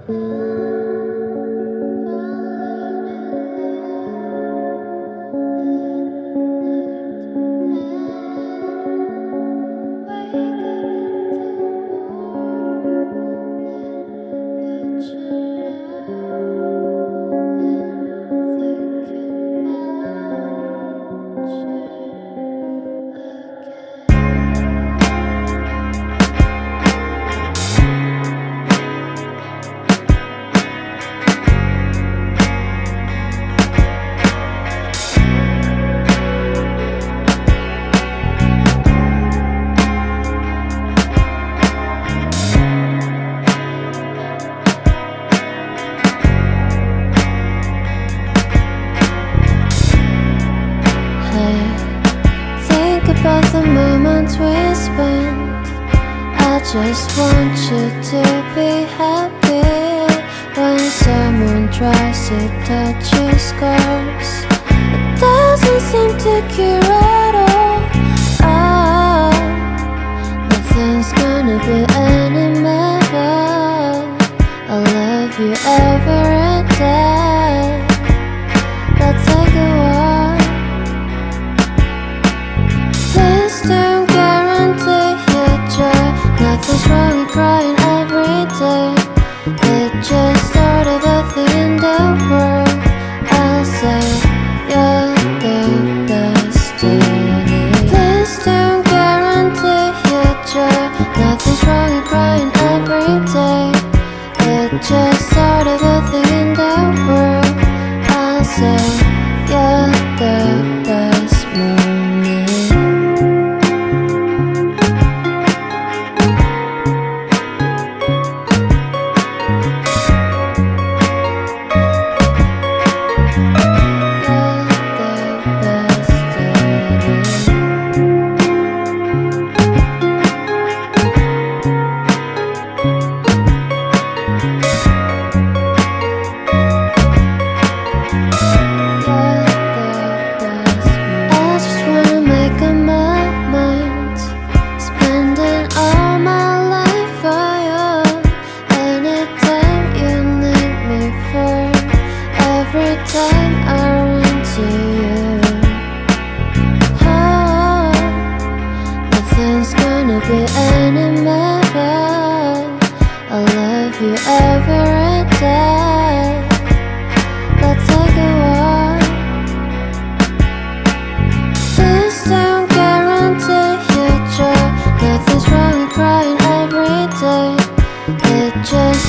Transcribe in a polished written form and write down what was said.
Think about the moments we spent. I just want you to be happy. When someone tries to touch your scars, it doesn't seem to cure at all. Nothing's gonna be any better. I'll love you every day. Let's take a walk. Please don't guarantee your joy. Nothing's wrong with crying every day. It's just sort of a thing in the world. I'll say you're the destiny. Please don't guarantee your joy. Nothing's wrong with crying every day. It's just sort of a thing in the world. I'll say you're the best moment. Be any matter. I love you every day. Let's take a walk. Please don't guarantee your joy. Nothing's wrong with crying every day. It just